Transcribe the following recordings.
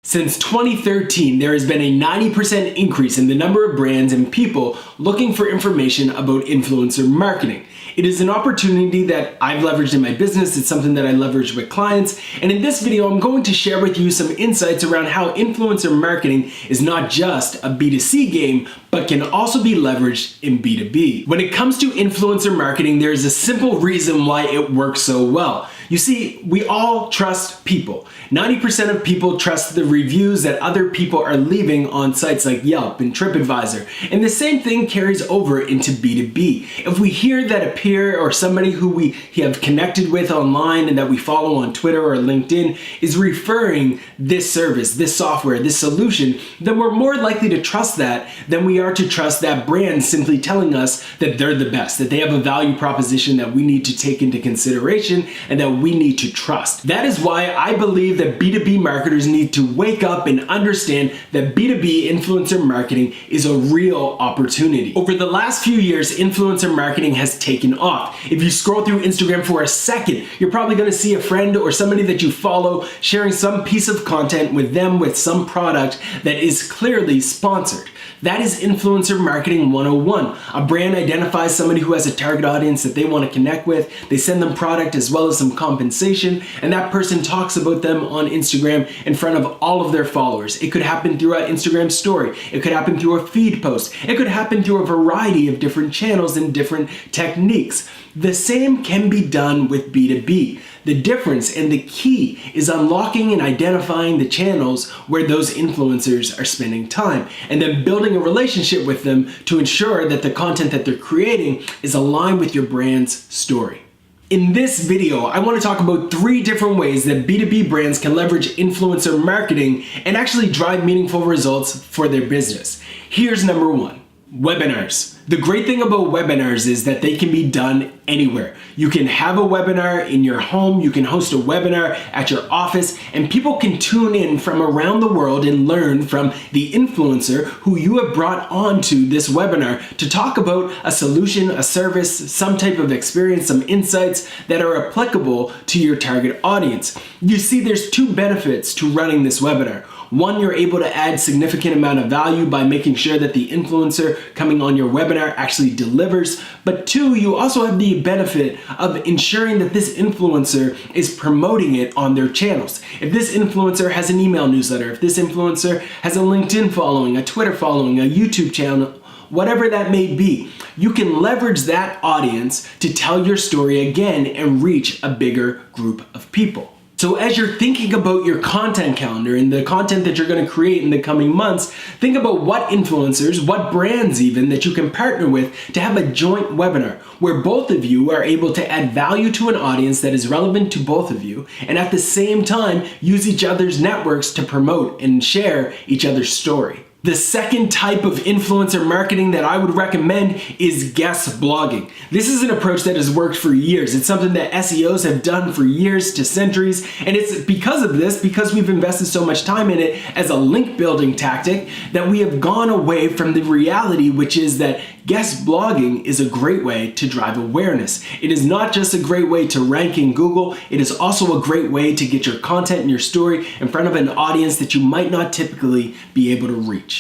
Since 2013, there has been a 90% increase in the number of brands and people looking for information about influencer marketing. It is an opportunity that I've leveraged in my business. It's something that I leverage with clients. And in this video, I'm going to share with you some insights around how influencer marketing is not just a B2C game, but can also be leveraged in B2B. When it comes to influencer marketing, there is a simple reason why it works so well. You see, we all trust people. 90% of people trust the reviews that other people are leaving on sites like Yelp and TripAdvisor. And the same thing carries over into B2B. If we hear that a peer or somebody who we have connected with online and that we follow on Twitter or LinkedIn is referring this service, this software, this solution, then we're more likely to trust that than we are to trust that brand simply telling us that they're the best, that they have a value proposition that we need to take into consideration and that we need to trust. That is why I believe that B2B marketers need to wake up and understand that B2B influencer marketing is a real opportunity. Over the last few years, influencer marketing has taken off. If you scroll through Instagram for a second, you're probably going to see a friend or somebody that you follow sharing some piece of content with them with some product that is clearly sponsored. That is influencer marketing 101. A brand identifies somebody who has a target audience that they want to connect with. They send them product as well as some compensation, and that person talks about them on Instagram in front of all of their followers. It could happen through an Instagram story. It could happen through a feed post. It could happen through a variety of different channels and different techniques. The same can be done with B2B. The difference and the key is unlocking and identifying the channels where those influencers are spending time and then building a relationship with them to ensure that the content that they're creating is aligned with your brand's story. In this video, I want to talk about 3 different ways that B2B brands can leverage influencer marketing and actually drive meaningful results for their business. Here's number 1. Webinars. The great thing about webinars is that they can be done anywhere. You can have a webinar in your home, you can host a webinar at your office, and people can tune in from around the world and learn from the influencer who you have brought onto this webinar to talk about a solution, a service, some type of experience, some insights that are applicable to your target audience. You see, there's 2 benefits to running this webinar. 1, you're able to add significant amount of value by making sure that the influencer coming on your webinar actually delivers. But 2, you also have the benefit of ensuring that this influencer is promoting it on their channels. If this influencer has an email newsletter, if this influencer has a LinkedIn following, a Twitter following, a YouTube channel, whatever that may be, you can leverage that audience to tell your story again and reach a bigger group of people. So as you're thinking about your content calendar and the content that you're going to create in the coming months, think about what influencers, what brands even, that you can partner with to have a joint webinar where both of you are able to add value to an audience that is relevant to both of you and at the same time use each other's networks to promote and share each other's story. The second type of influencer marketing that I would recommend is guest blogging. This is an approach that has worked for years. It's something that SEOs have done for years to centuries, and it's because of this, because we've invested so much time in it as a link building tactic, that we have gone away from the reality, which is that guest blogging is a great way to drive awareness. It is not just a great way to rank in Google, it is also a great way to get your content and your story in front of an audience that you might not typically be able to reach.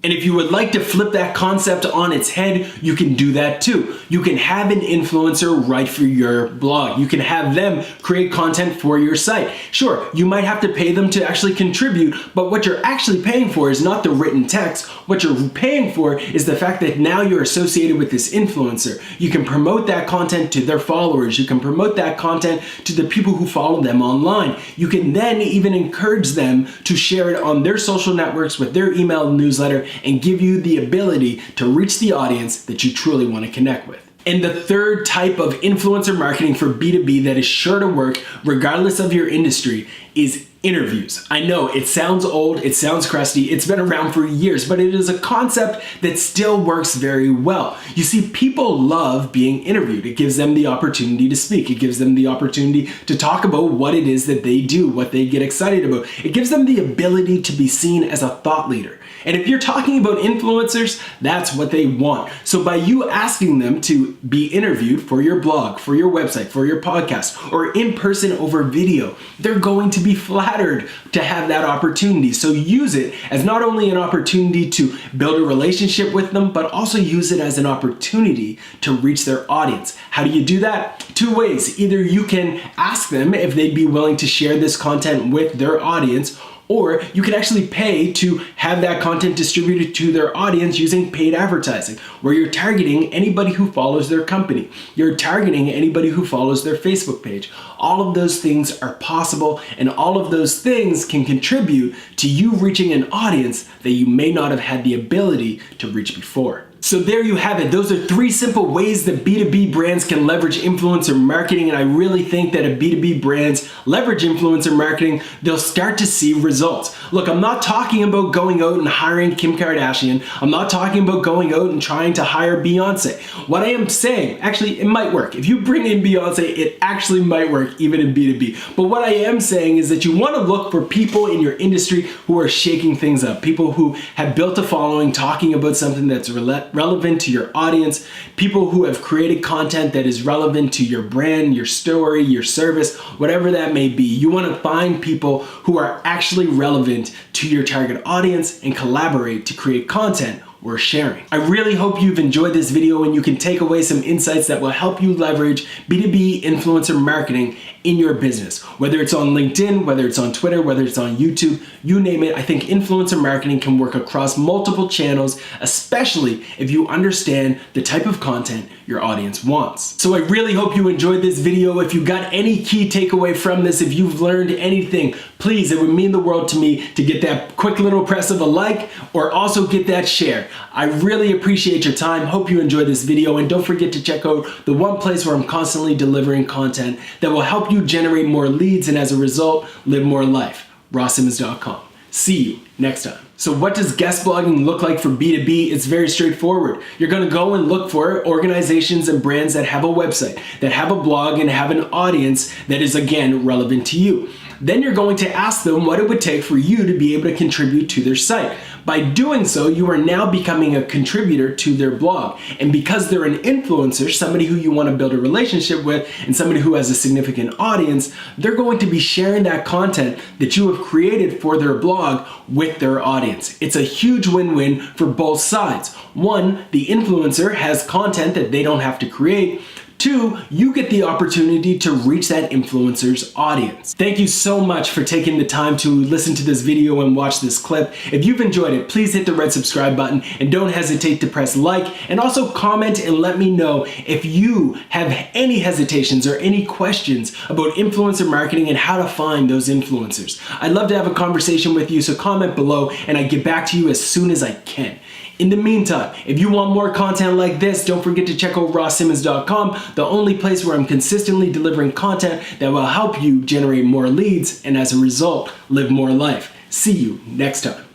And if you would like to flip that concept on its head, you can do that too. You can have an influencer write for your blog. You can have them create content for your site. Sure, you might have to pay them to actually contribute, but what you're actually paying for is not the written text. What you're paying for is the fact that now you're associated with this influencer. You can promote that content to their followers. You can promote that content to the people who follow them online. You can then even encourage them to share it on their social networks with their email newsletter and give you the ability to reach the audience that you truly want to connect with. And the third type of influencer marketing for B2B that is sure to work regardless of your industry is interviews. I know it sounds old, it sounds crusty, it's been around for years, but it is a concept that still works very well. You see, people love being interviewed. It gives them the opportunity to speak. It gives them the opportunity to talk about what it is that they do, what they get excited about. It gives them the ability to be seen as a thought leader. And if you're talking about influencers, that's what they want. So by you asking them to be interviewed for your blog, for your website, for your podcast, or in person over video, they're going to to be flattered to have that opportunity. So use it as not only an opportunity to build a relationship with them, but also use it as an opportunity to reach their audience. How do you do that? Two ways. Either you can ask them if they'd be willing to share this content with their audience, or you can actually pay to have that content distributed to their audience using paid advertising, where you're targeting anybody who follows their company. You're targeting anybody who follows their Facebook page. All of those things are possible, and all of those things can contribute to you reaching an audience that you may not have had the ability to reach before. So there you have it. Those are 3 simple ways that B2B brands can leverage influencer marketing, and I really think that if B2B brands leverage influencer marketing, they'll start to see results. Look, I'm not talking about going out and hiring Kim Kardashian. I'm not talking about going out and trying to hire Beyonce. What I am saying, actually, it might work. If you bring in Beyonce, it actually might work even in B2B. But what I am saying is that you want to look for people in your industry who are shaking things up, people who have built a following talking about something that's relevant to your audience, people who have created content that is relevant to your brand, your story, your service, whatever that may be. You want to find people who are actually relevant to your target audience and collaborate to create content worth sharing. I really hope you've enjoyed this video and you can take away some insights that will help you leverage B2B influencer marketing in your business. Whether it's on LinkedIn, whether it's on Twitter, whether it's on YouTube, you name it. I think influencer marketing can work across multiple channels, especially if you understand the type of content your audience wants. So I really hope you enjoyed this video. If you got any key takeaway from this, if you've learned anything, please, it would mean the world to me to get that quick little press of a like or also get that share. I really appreciate your time. Hope you enjoyed this video, and don't forget to check out the one place where I'm constantly delivering content that will help you generate more leads and as a result, live more life. rawsimmons.com. See you next time. So what does guest blogging look like for B2B? It's very straightforward. You're gonna go and look for organizations and brands that have a website, that have a blog, and have an audience that is, again, relevant to you. Then you're going to ask them what it would take for you to be able to contribute to their site. By doing so, you are now becoming a contributor to their blog. And because they're an influencer, somebody who you want to build a relationship with, and somebody who has a significant audience, they're going to be sharing that content that you have created for their blog with their audience. It's a huge win-win for both sides. One, the influencer has content that they don't have to create. 2, you get the opportunity to reach that influencer's audience. Thank you so much for taking the time to listen to this video and watch this clip. If you've enjoyed it, please hit the red subscribe button and don't hesitate to press like, and also comment and let me know if you have any hesitations or any questions about influencer marketing and how to find those influencers. I'd love to have a conversation with you, so comment below and I get back to you as soon as I can. In the meantime, if you want more content like this, don't forget to check out rawsimmons.com, the only place where I'm consistently delivering content that will help you generate more leads and as a result, live more life. See you next time.